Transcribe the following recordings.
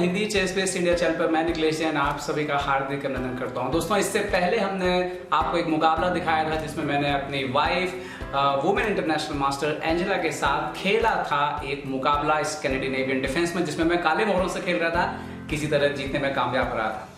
Hindi chess based India channel पर मैं निखिलेश जैन आप सभी का हार्दिक अभिनंदन करता हूं। दोस्तों, इससे पहले हमने आपको एक मुकाबला दिखाया था जिसमें मैंने अपनी wife women international master Angela के साथ खेला था एक मुकाबला स्कैंडिनेवियन डिफेंस में, जिसमें मैं काले मोहरों से खेल रहा था, किसी तरह जीतने में कामयाब रहा था।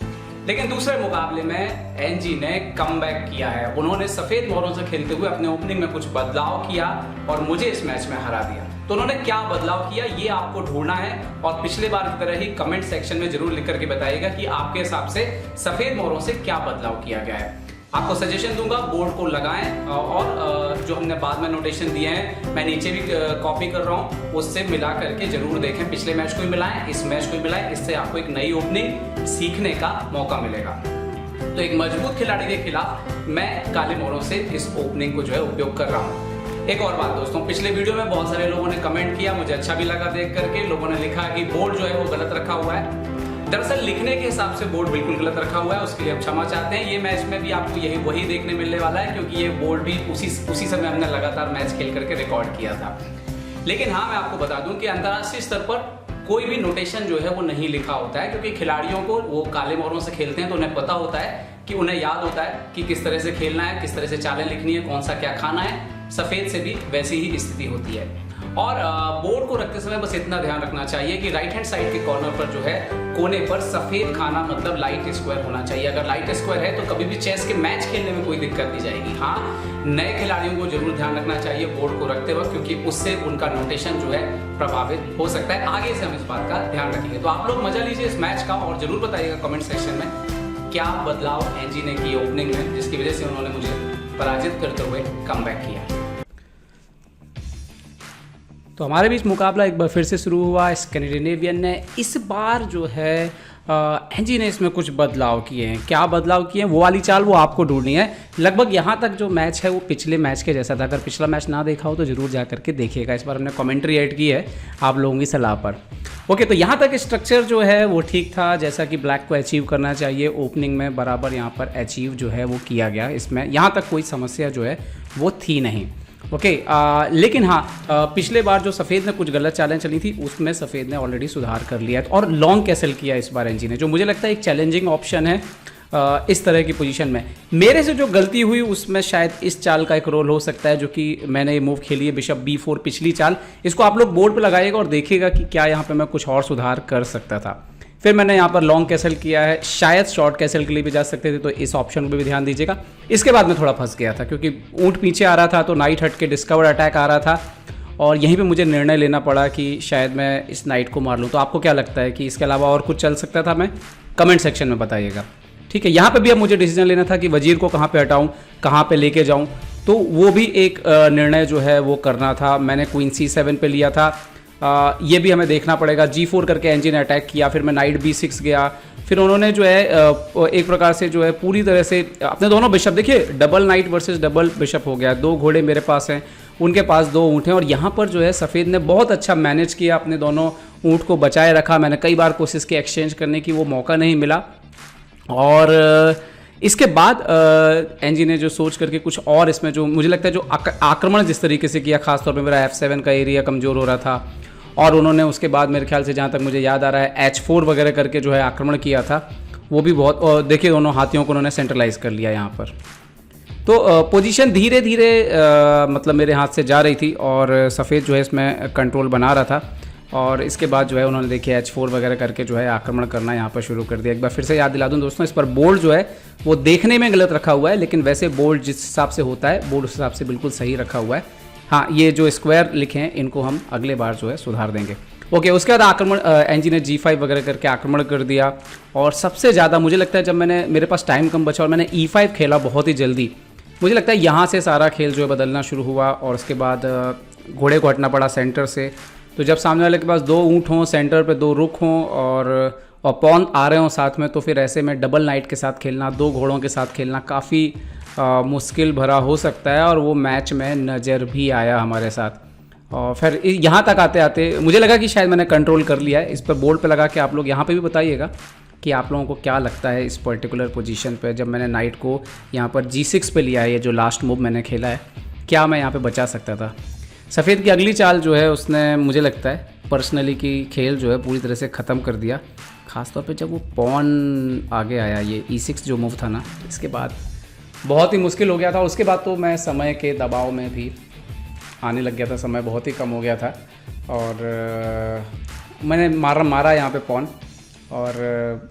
लेकिन दूसरे मुकाबले में एनजी ने कमबैक किया है। उन्होंने सफेद मोहरों से खेलते हुए अपने ओपनिंग में कुछ बदलाव किया और मुझे इस मैच में हरा दिया। तो उन्होंने क्या बदलाव किया ये आपको ढूंढना है और पिछले बार की तरह ही कमेंट सेक्शन में जरूर लिख करके बताइएगा कि आपके हिसाब से सफेद मोहरों से क्या बदलाव किया गया है। आपको सजेशन दूंगा, बोर्ड को लगाएं और जो हमने बाद में नोटेशन दिए हैं मैं नीचे भी कॉपी कर रहा हूं, उससे मिला करके जरूर देखें। पिछले मैच को भी मिलाएं, इस मैच को भी मिलाएं, इससे आपको एक नई ओपनिंग सीखने का मौका मिलेगा। तो एक मजबूत खिलाड़ी के खिलाफ मैं काले मोहरों से इस ओपनिंग को जो है उपयोग कर रहा हूं। एक और बात दोस्तों, पिछले वीडियो में बहुत सारे लोगों ने कमेंट किया, मुझे अच्छा भी लगा देख करके। लोगों ने लिखा कि बोर्ड जो है वो गलत रखा हुआ है। दरअसल लिखने के हिसाब से बोर्ड बिल्कुल गलत रखा हुआ है, उसके लिए हम क्षमा चाहते हैं। ये मैच में भी आपको वही देखने मिलने वाला है, क्योंकि ये बोर्ड भी उसी समय हमने लगातार मैच खेल करके रिकॉर्ड किया था। लेकिन हाँ, मैं आपको बता दूं कि अंतर्राष्ट्रीय स्तर पर कोई भी नोटेशन जो है वो नहीं लिखा होता है, क्योंकि खिलाड़ियों को वो काले मोहरों से खेलते हैं तो उन्हें पता होता है कि उन्हें याद होता है कि किस तरह से खेलना है, किस तरह से चालें लिखनी है, कौन सा क्या खाना है। सफेद से भी वैसी ही स्थिति होती है। और बोर्ड को रखते समय बस इतना ध्यान रखना चाहिए कि राइट हैंड साइड के कॉर्नर पर जो है कोने पर सफेद खाना मतलब लाइट स्क्वायर होना चाहिए। अगर लाइट स्क्वायर है तो कभी भी चेस के मैच खेलने में कोई दिक्कत नहीं जाएगी। हाँ, नए खिलाड़ियों को जरूर ध्यान रखना चाहिए बोर्ड को रखते वक्त, क्योंकि उससे उनका नोटेशन जो है प्रभावित हो सकता है। आगे से हम इस बात का ध्यान रखेंगे। तो आप लोग मजा लीजिए इस मैच का और जरूर बताइएगा कमेंट सेक्शन में क्या बदलाव एनजी ने किए ओपनिंग में, जिसकी वजह से उन्होंने मुझे पराजित करते हुए कमबैक किया। तो हमारे बीच मुकाबला एक बार फिर से शुरू हुआ। स्कैंडिनेवियन ने इस बार जो है एनजी ने इसमें कुछ बदलाव किए हैं। क्या बदलाव किए हैं वो वाली चाल वो आपको ढूंढनी है। लगभग यहाँ तक जो मैच है वो पिछले मैच के जैसा था। अगर पिछला मैच ना देखा हो तो ज़रूर जा करके देखिएगा। इस बार हमने कमेंट्री ऐड की है आप लोगों की सलाह पर। ओके, तो यहाँ तक स्ट्रक्चर जो है वो ठीक था, जैसा कि ब्लैक को अचीव करना चाहिए ओपनिंग में बराबर यहाँ पर अचीव जो है वो किया गया। इसमें यहाँ तक कोई समस्या जो है वो थी नहीं। ओके, लेकिन हाँ, पिछले बार जो सफ़ेद ने कुछ गलत चालें चली थी उसमें सफ़ेद ने ऑलरेडी सुधार कर लिया है और लॉन्ग कैसल किया इस बार एनजी ने, जो मुझे लगता है एक चैलेंजिंग ऑप्शन है इस तरह की पोजीशन में। मेरे से जो गलती हुई उसमें शायद इस चाल का एक रोल हो सकता है, जो कि मैंने ये मूव खेली है बिशप B4 पिछली चाल। इसको आप लोग बोर्ड पर लगाइएगा और देखिएगा कि क्या यहाँ पे मैं कुछ और सुधार कर सकता था। फिर मैंने यहाँ पर लॉन्ग कैसल किया है, शायद शॉर्ट कैसल के लिए भी जा सकते थे, तो इस ऑप्शन पर भी ध्यान दीजिएगा। इसके बाद मैं थोड़ा फंस गया था क्योंकि ऊँट पीछे आ रहा था तो नाइट हट के डिस्कवर अटैक आ रहा था और यहीं पे मुझे निर्णय लेना पड़ा कि शायद मैं इस नाइट को मार लूँ। तो आपको क्या लगता है कि इसके अलावा और कुछ चल सकता था? मैं कमेंट सेक्शन में बताइएगा। ठीक है, यहाँ पे भी अब मुझे डिसीजन लेना था कि वजीर को कहाँ पे हटाऊँ, कहाँ पे लेके जाऊँ, तो वो भी एक निर्णय जो है वो करना था। मैंने क्वीन C7 पे लिया था, ये भी हमें देखना पड़ेगा। G4 करके एनजी ने अटैक किया, फिर मैं नाइट B6 गया। फिर उन्होंने जो है एक प्रकार से जो है पूरी तरह से अपने दोनों बिशप, देखिए double night versus double bishop हो गया। 2 घोड़े मेरे पास हैं, उनके पास 2 ऊँट हैं और यहाँ पर जो है सफ़ेद ने बहुत अच्छा मैनेज किया, अपने दोनों ऊँट को बचाए रखा। मैंने कई बार कोशिश की एक्सचेंज करने की, वो मौका नहीं मिला। और इसके बाद एनजी ने जो सोच करके कुछ और इसमें जो मुझे लगता है जो आक्रमण जिस तरीके से किया, खासतौर पे मेरा F7 का एरिया कमज़ोर हो रहा था और उन्होंने उसके बाद मेरे ख्याल से जहाँ तक मुझे याद आ रहा है H4 वगैरह करके जो है आक्रमण किया था, वो भी बहुत। और देखिए दोनों हाथियों को उन्होंने सेंट्रलाइज कर लिया यहाँ पर। तो पोजीशन धीरे धीरे मतलब मेरे हाथ से जा रही थी और सफ़ेद जो है इसमें कंट्रोल बना रहा था। और इसके बाद जो है उन्होंने देखिए H4 वगैरह करके जो है आक्रमण करना यहाँ पर शुरू कर दिया। एक बार फिर से याद दिला दूँ दोस्तों, इस पर बोल्ड जो है वो देखने में गलत रखा हुआ है, लेकिन वैसे बोल्ड जिस हिसाब से होता है बोल्ड उस हिसाब से बिल्कुल सही रखा हुआ है। हाँ, ये जो स्क्वायर लिखे हैं इनको हम अगले बार जो है सुधार देंगे। ओके, उसके बाद आक्रमण एनजी ने G5 वगैरह करके आक्रमण कर दिया। और सबसे ज़्यादा मुझे लगता है जब मेरे पास टाइम कम बचा और मैंने E5 खेला बहुत ही जल्दी, मुझे लगता है यहाँ से सारा खेल जो है बदलना शुरू हुआ। और उसके बाद घोड़े को हटना पड़ा सेंटर से। तो जब सामने वाले के पास 2 ऊँट हों, सेंटर पे 2 रुख हों और पॉन आ रहे हों साथ में, तो फिर ऐसे में डबल नाइट के साथ खेलना, 2 घोड़ों के साथ खेलना काफ़ी मुश्किल भरा हो सकता है। और वो मैच में नज़र भी आया हमारे साथ। और फिर यहाँ तक आते आते मुझे लगा कि शायद मैंने कंट्रोल कर लिया है। इस पर बोर्ड पे लगा के आप लोग यहाँ पे भी बताइएगा कि आप लोगों को क्या लगता है इस पर्टिकुलर पोजीशन पे, जब मैंने नाइट को यहाँ पर G6 पे लिया है, ये जो लास्ट मूव मैंने खेला है, क्या मैं यहाँ पे बचा सकता था। सफ़ेद की अगली चाल जो है उसने मुझे लगता है पर्सनली कि खेल जो है पूरी तरह से ख़त्म कर दिया। ख़ासतौर पे जब वो पॉन आगे आया, ये E6 जो मूव था ना, इसके बाद बहुत ही मुश्किल हो गया था। उसके बाद तो मैं समय के दबाव में भी आने लग गया था, समय बहुत ही कम हो गया था और मैंने मारा यहाँ पे पॉन। और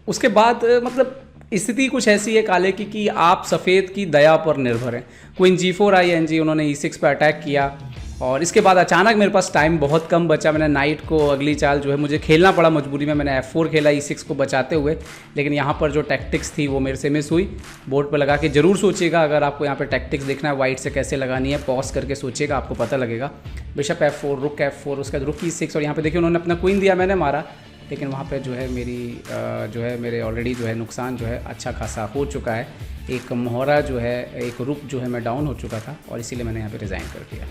उसके बाद मतलब स्थिति कुछ ऐसी है काले की कि आप सफ़ेद की दया पर निर्भर हैं। क्वीन G4 आई NG, उन्होंने E6 पर अटैक किया और इसके बाद अचानक मेरे पास टाइम बहुत कम बचा। मैंने नाइट को अगली चाल जो है मुझे खेलना पड़ा मजबूरी में, मैंने F4 खेला E6 को बचाते हुए, लेकिन यहाँ पर जो टैक्टिक्स थी वो मेरे से मिस हुई। बोर्ड पर लगा के ज़रूर सोचिएगा, अगर आपको यहाँ पे टैक्टिक्स देखना है वाइट से कैसे लगानी है, पॉज करके सोचिएगा, आपको पता लगेगा। बिशप F4, रुक F4, उसके बाद रुक E6 और यहाँ पे देखिए उन्होंने अपना क्वीन दिया, मैंने मारा, लेकिन वहाँ पे जो है मेरे ऑलरेडी जो है नुकसान जो है अच्छा खासा हो चुका है। एक मोहरा जो है, एक रुक जो है मैं डाउन हो चुका था और इसीलिए मैंने यहाँ पे रिज़ाइन कर दिया।